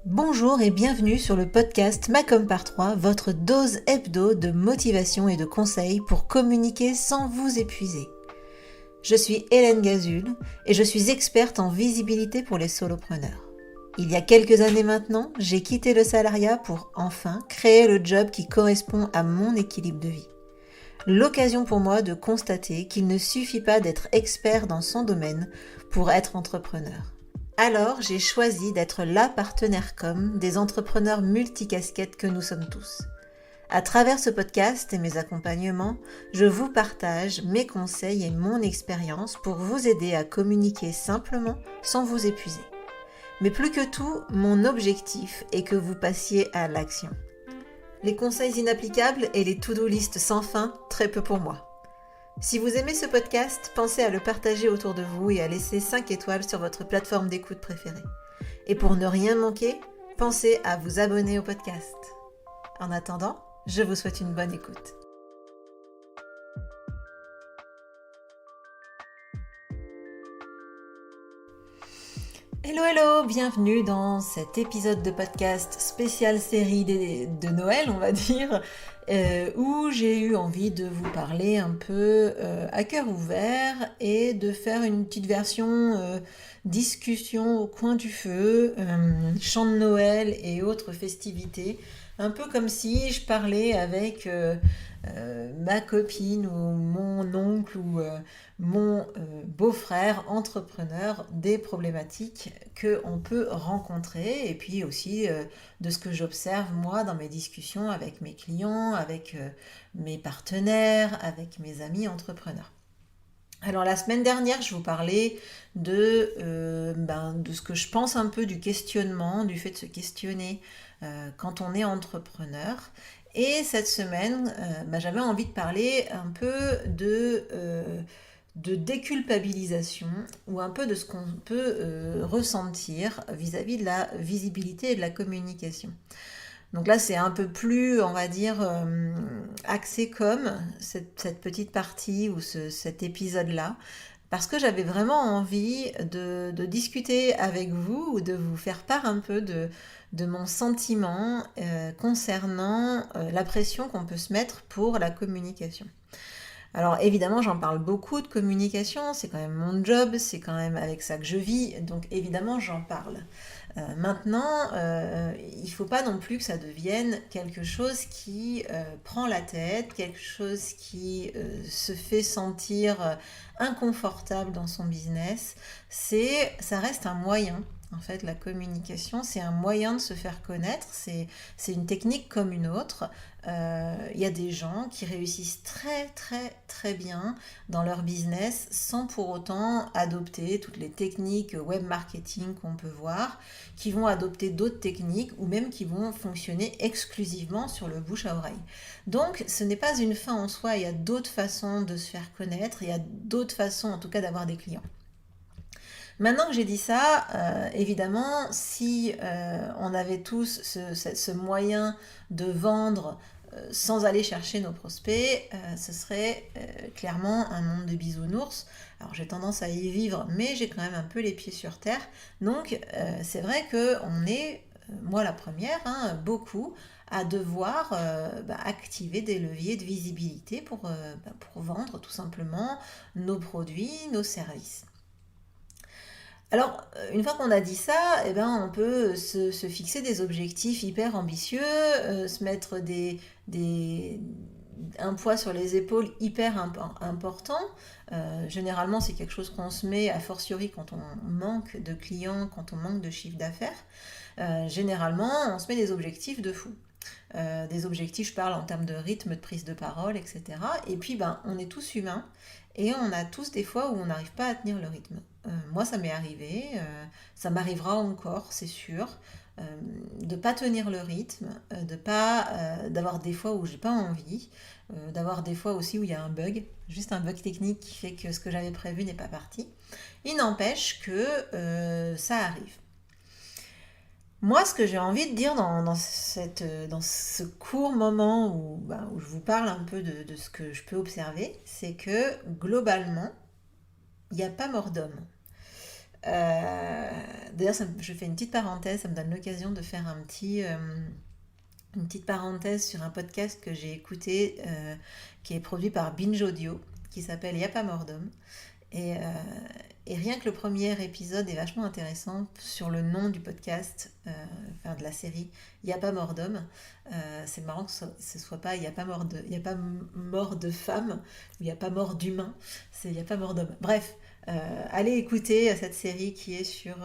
Bonjour et bienvenue sur le podcast Macom par 3, votre dose hebdo de motivation et de conseils pour communiquer sans vous épuiser. Je suis Hélène Gazul et je suis experte en visibilité pour les solopreneurs. Il y a quelques années maintenant, j'ai quitté le salariat pour enfin créer le job qui correspond à mon équilibre de vie. L'occasion pour moi de constater qu'il ne suffit pas d'être expert dans son domaine pour être entrepreneur. Alors, j'ai choisi d'être la partenaire com des entrepreneurs multicasquettes que nous sommes tous. À travers ce podcast et mes accompagnements, je vous partage mes conseils et mon expérience pour vous aider à communiquer simplement sans vous épuiser. Mais plus que tout, mon objectif est que vous passiez à l'action. Les conseils inapplicables et les to-do list sans fin, très peu pour moi. Si vous aimez ce podcast, pensez à le partager autour de vous et à laisser 5 étoiles sur votre plateforme d'écoute préférée. Et pour ne rien manquer, pensez à vous abonner au podcast. En attendant, je vous souhaite une bonne écoute. Hello, bienvenue dans cet épisode de podcast spécial série de Noël, on va dire, où j'ai eu envie de vous parler un peu à cœur ouvert et de faire une petite version discussion au coin du feu, chant de Noël et autres festivités, un peu comme si je parlais avec ma copine ou mon oncle ou mon beau-frère entrepreneur des problématiques qu'on peut rencontrer et puis aussi de ce que j'observe moi dans mes discussions avec mes clients, avec mes partenaires, avec mes amis entrepreneurs. Alors la semaine dernière, je vous parlais de ce que je pense un peu du questionnement, du fait de se questionner quand on est entrepreneur. Et cette semaine, j'avais envie de parler un peu de déculpabilisation ou un peu de ce qu'on peut ressentir vis-à-vis de la visibilité et de la communication. Donc là, c'est un peu plus, on va dire, axé comme cette petite partie ou cet épisode-là, parce que j'avais vraiment envie de discuter avec vous ou de vous faire part un peu de mon sentiment concernant la pression qu'on peut se mettre pour la communication. Alors évidemment, j'en parle beaucoup de communication, c'est quand même mon job, c'est quand même avec ça que je vis, donc évidemment, j'en parle. Maintenant, il ne faut pas non plus que ça devienne quelque chose qui prend la tête, quelque chose qui se fait sentir inconfortable dans son business. Ça reste un moyen. En fait, la communication, c'est un moyen de se faire connaître, c'est une technique comme une autre. Il y a des gens qui réussissent très très très bien dans leur business sans pour autant adopter toutes les techniques web marketing qu'on peut voir, qui vont adopter d'autres techniques ou même qui vont fonctionner exclusivement sur le bouche à oreille. Donc ce n'est pas une fin en soi, il y a d'autres façons de se faire connaître, il y a d'autres façons en tout cas d'avoir des clients. Maintenant que j'ai dit ça, évidemment, si on avait tous ce moyen de vendre sans aller chercher nos prospects, ce serait clairement un monde de bisounours. Alors j'ai tendance à y vivre, mais j'ai quand même un peu les pieds sur terre. Donc c'est vrai qu'on est, moi la première, beaucoup à devoir activer des leviers de visibilité pour vendre tout simplement nos produits, nos services. Alors, une fois qu'on a dit ça, on peut se fixer des objectifs hyper ambitieux, se mettre un poids sur les épaules hyper important. Généralement, c'est quelque chose qu'on se met, a fortiori quand on manque de clients, quand on manque de chiffre d'affaires. Généralement, on se met des objectifs de fou. Des objectifs, je parle en termes de rythme, de prise de parole, etc. Et puis, on est tous humains et on a tous des fois où on n'arrive pas à tenir le rythme. Moi, ça m'est arrivé, ça m'arrivera encore, c'est sûr, de pas tenir le rythme, d'avoir des fois où j'ai pas envie, d'avoir des fois aussi où il y a un bug, juste un bug technique qui fait que ce que j'avais prévu n'est pas parti. Il n'empêche que ça arrive. Moi, ce que j'ai envie de dire dans ce court moment où je vous parle un peu de ce que je peux observer, c'est que globalement, il n'y a pas mort d'homme. D'ailleurs, je fais une petite parenthèse, ça me donne l'occasion de faire une petite parenthèse sur un podcast que j'ai écouté, qui est produit par Binge Audio, qui s'appelle Y a pas mort d'homme. Et, et rien que le premier épisode est vachement intéressant sur le nom du podcast, enfin de la série, Il n'y a pas mort d'homme. C'est marrant que ce soit pas Il n'y a pas y a pas mort de femme, il n'y a pas mort d'humain, c'est Il n'y a pas mort d'homme. Bref, allez écouter cette série qui est sur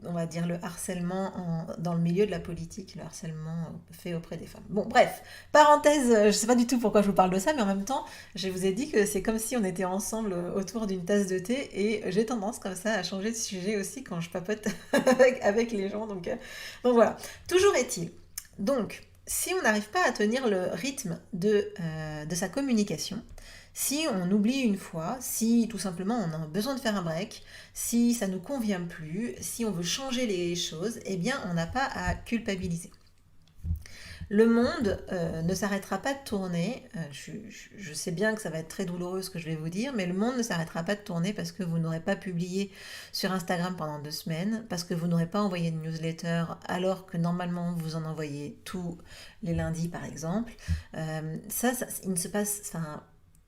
on va dire le harcèlement dans le milieu de la politique, le harcèlement fait auprès des femmes. Bon, bref, parenthèse, je ne sais pas du tout pourquoi je vous parle de ça, mais en même temps, je vous ai dit que c'est comme si on était ensemble autour d'une tasse de thé, et j'ai tendance comme ça à changer de sujet aussi quand je papote avec les gens. Donc voilà, toujours est-il. Donc, si on n'arrive pas à tenir le rythme de sa communication, si on oublie une fois, si tout simplement on a besoin de faire un break, si ça ne nous convient plus, si on veut changer les choses, eh bien on n'a pas à culpabiliser. Le monde ne s'arrêtera pas de tourner. Je sais bien que ça va être très douloureux ce que je vais vous dire, mais le monde ne s'arrêtera pas de tourner parce que vous n'aurez pas publié sur Instagram pendant 2 semaines, parce que vous n'aurez pas envoyé de newsletter alors que normalement vous en envoyez tous les lundis par exemple. Ça, il ne se passe... Enfin,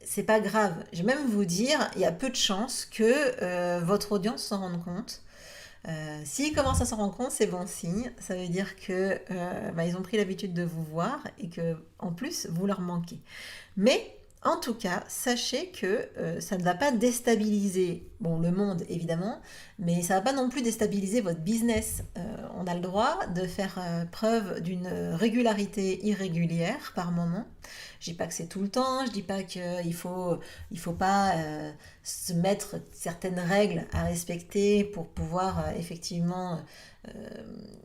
c'est pas grave. Je vais même vous dire, il y a peu de chances que votre audience s'en rende compte. S'ils commencent à s'en rendre compte, c'est bon signe. Ça veut dire que ils ont pris l'habitude de vous voir et que en plus vous leur manquez. Mais en tout cas, sachez que ça ne va pas déstabiliser le monde évidemment, mais ça ne va pas non plus déstabiliser votre business. On a le droit de faire preuve d'une régularité irrégulière par moment. Je dis pas que c'est tout le temps, je dis pas qu'il faut pas se mettre certaines règles à respecter pour pouvoir effectivement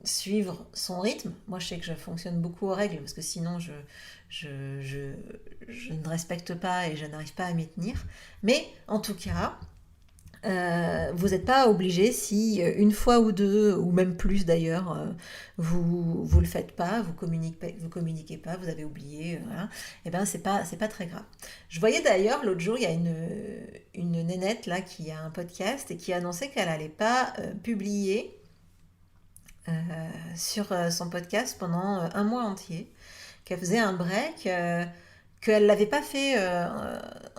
suivre son rythme. Moi, je sais que je fonctionne beaucoup aux règles parce que sinon je ne respecte pas et je n'arrive pas à m'y tenir. Mais en tout cas, vous n'êtes pas obligé si une fois ou deux, ou même plus d'ailleurs, vous le faites pas, vous communiquez pas, vous avez oublié, voilà. Et ben c'est pas très grave. Je voyais d'ailleurs l'autre jour, il y a une nénette là qui a un podcast et qui annonçait qu'elle allait pas publier sur son podcast pendant un mois entier, qu'elle faisait un break, qu'elle l'avait pas fait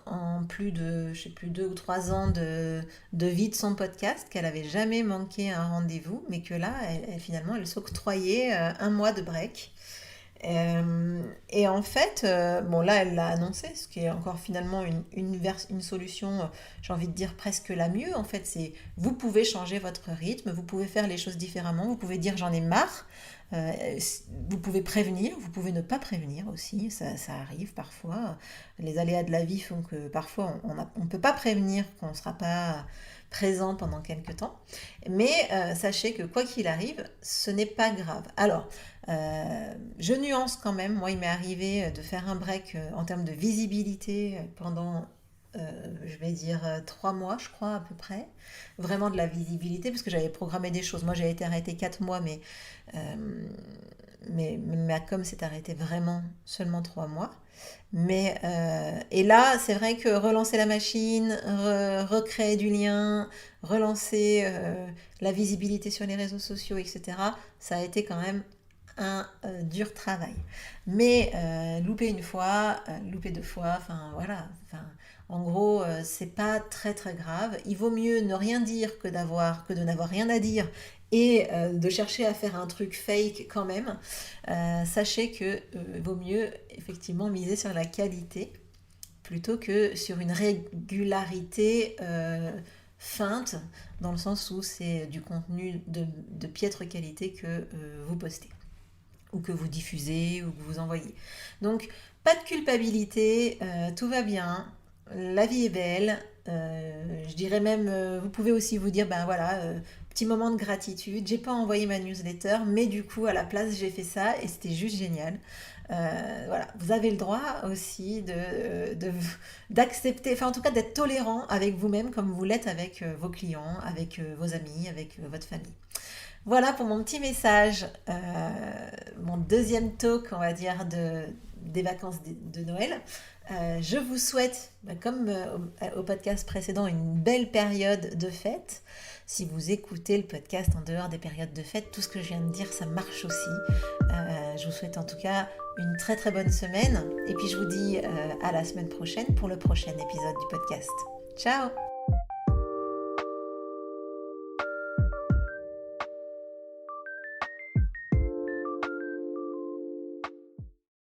en plus de, je sais plus, 2 ou 3 ans de vie de son podcast, qu'elle avait jamais manqué un rendez-vous, mais que là, finalement, elle s'octroyait un mois de break. Et en fait, là, elle l'a annoncé, ce qui est encore finalement une solution, j'ai envie de dire presque la mieux. En fait, c'est vous pouvez changer votre rythme, vous pouvez faire les choses différemment, vous pouvez dire j'en ai marre. Vous pouvez prévenir, vous pouvez ne pas prévenir aussi, ça arrive parfois. Les aléas de la vie font que parfois on ne peut pas prévenir qu'on ne sera pas présent pendant quelques temps. Mais sachez que quoi qu'il arrive, ce n'est pas grave. Alors, je nuance quand même. Moi, il m'est arrivé de faire un break en termes de visibilité pendant, je vais dire, 3 mois, je crois, à peu près. Vraiment de la visibilité, parce que j'avais programmé des choses. Moi, j'ai été arrêtée 4 mois, mais ma com s'est arrêtée vraiment seulement 3 mois. Et là, c'est vrai que relancer la machine, recréer du lien, relancer la visibilité sur les réseaux sociaux, etc., ça a été quand même un dur travail. Mais louper une fois, louper 2 fois, enfin voilà. En gros, c'est pas très très grave. Il vaut mieux ne rien dire que de n'avoir rien à dire et de chercher à faire un truc fake quand même. Sachez que vaut mieux effectivement miser sur la qualité plutôt que sur une régularité feinte, dans le sens où c'est du contenu de piètre qualité que vous postez ou que vous diffusez ou que vous envoyez. Donc pas de culpabilité, tout va bien, la vie est belle. Je dirais même, vous pouvez aussi vous dire, ben voilà, petit moment de gratitude, j'ai pas envoyé ma newsletter, mais du coup à la place j'ai fait ça et c'était juste génial. Voilà, vous avez le droit aussi d'accepter, enfin en tout cas d'être tolérant avec vous-même comme vous l'êtes avec vos clients, avec vos amis, avec votre famille. Voilà pour mon petit message, mon deuxième talk, on va dire, des vacances de Noël. Je vous souhaite, comme au podcast précédent, une belle période de fête. Si vous écoutez le podcast en dehors des périodes de fête, tout ce que je viens de dire, ça marche aussi. Je vous souhaite en tout cas une très très bonne semaine. Et puis je vous dis à la semaine prochaine pour le prochain épisode du podcast. Ciao!